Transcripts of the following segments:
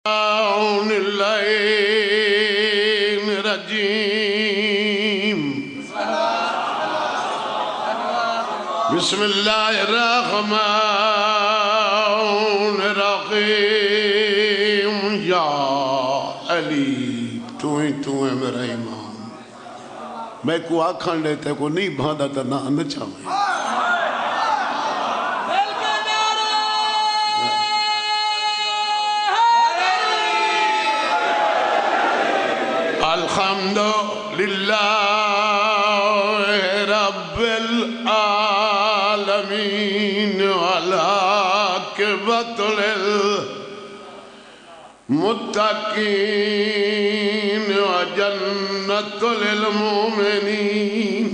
बिस्मिल्लाहिर्रहमानिर्रहीम। या अली तू है मेरा इमाम। मैं को आखन लेते को नहीं भादा तो ना नचावे। अल्हम्दुलिल्लाह रब्बिल आलमीन वल-आक़िबतु लिल-मुत्तक़ीन व जन्नतु लिल-मुमिनीन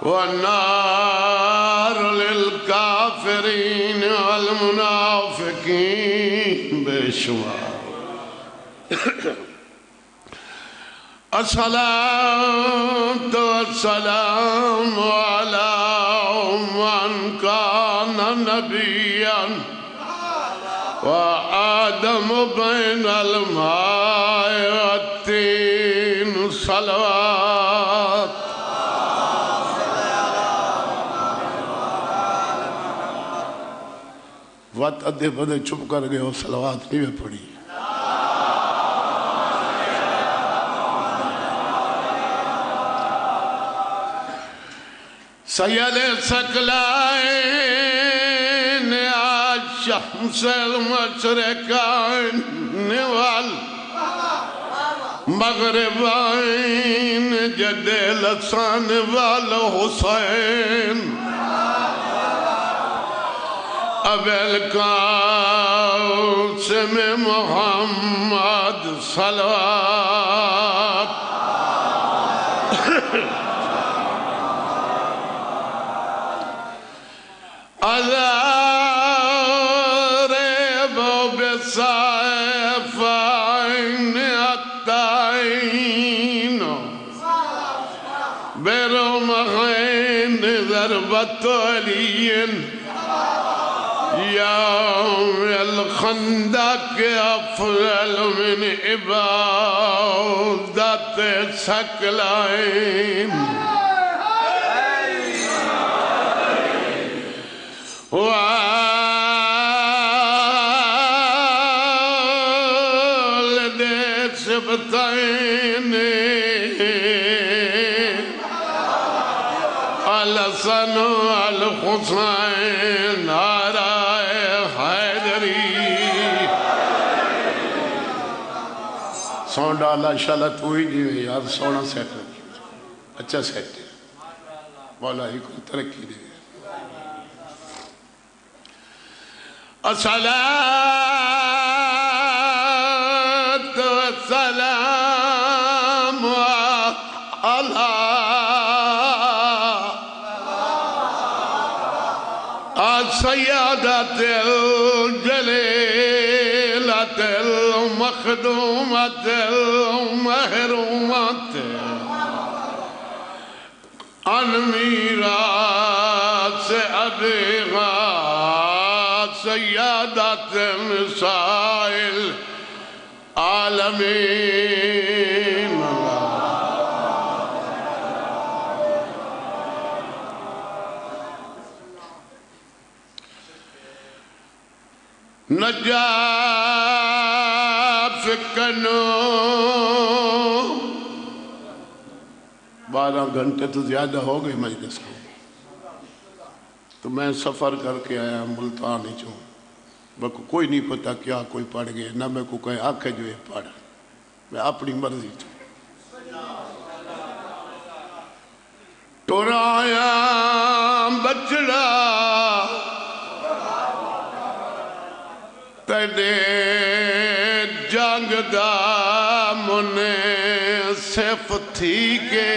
व नारु लिल-काफ़िरीन वल मुनाफ़िक़ीन। बेशुमार अस्सलातु वस्सलामु अला मन काना नबिय्यन व आदमु बैनल माइ वत्तीन सलवात। वत अधे बदे चुप कर गए और सलवात नहीं पड़ी। सैयद सकलाइन शम्सल मशरिक़ैन वल मग़रिबैन जद्दल हसन वल हुसैन अबुल क़ासिम मुहम्मद सल्लल्लाहु खंदक अफज़ल मिन इबादत सकलाइन वालिदे सिबतैन अल हसन अल हुसैन सौंड आला शाला तू ही जी यार सोना सेट अच्छा सेट है मौला ही को तरक्की दे। अस्सलातु वस्सलामु अला सय्यदतिल जलीलतिल मखदूमतिल महरूमतिल अनमीरात अबीहा सय्यदत निसाइल आलमीन। नजाफ कनो 12 घंटे तो ज्यादा हो गए मजलिस को। तो मैं सफ़र करके आया मुल्तान चो। मेरे को कोई नहीं पता क्या कोई पढ़ गए ना मेरे को कोई आखे जो ये पढ़। मैं अपनी मर्जी चो टुराया बचड़ा तेरे जंग दा मुने सिफ थी के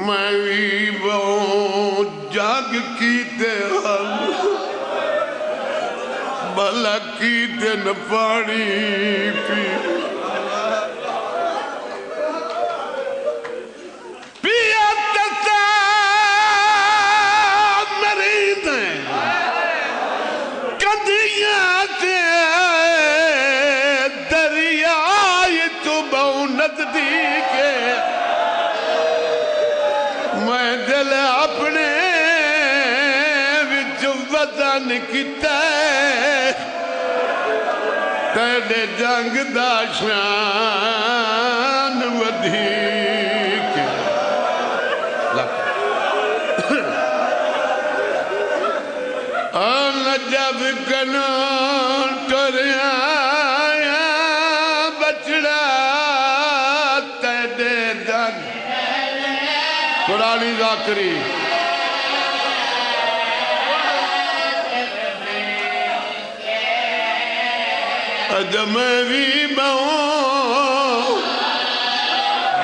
मैं भी बहु जग की भला की दिन पानी पी वतन किता तेरे जंग दा शान वधीक जब कनो टुरिया बचड़ा तेरे जंग पुरानी जाकरी जब मैं भी बहु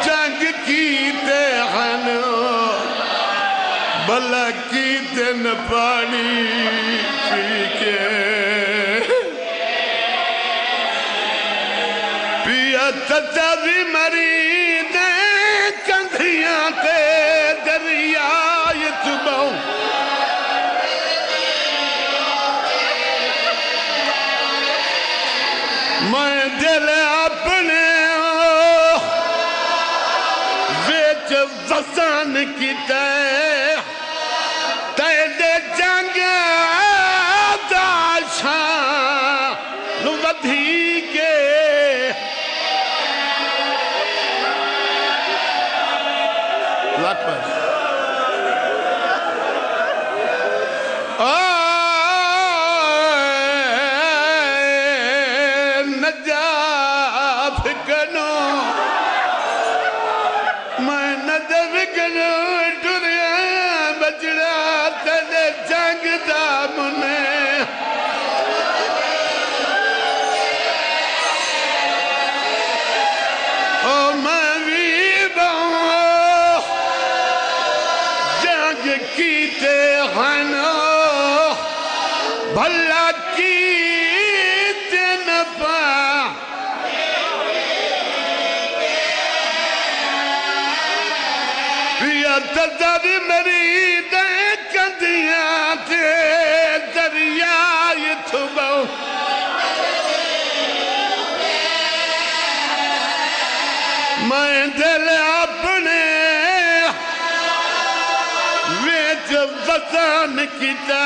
जंग कीते हन भला कीते न पानी पी के पिया तचा भी मरी दे कंधियां ते दरिया बहु मैं दिल अपने विच वसन किते तेरे जंग दा शान वधीक भला की दिन पा पिया तजारी मरी दे कंधियां ते दरिया बहु मैं दिल अपने विच वतन किता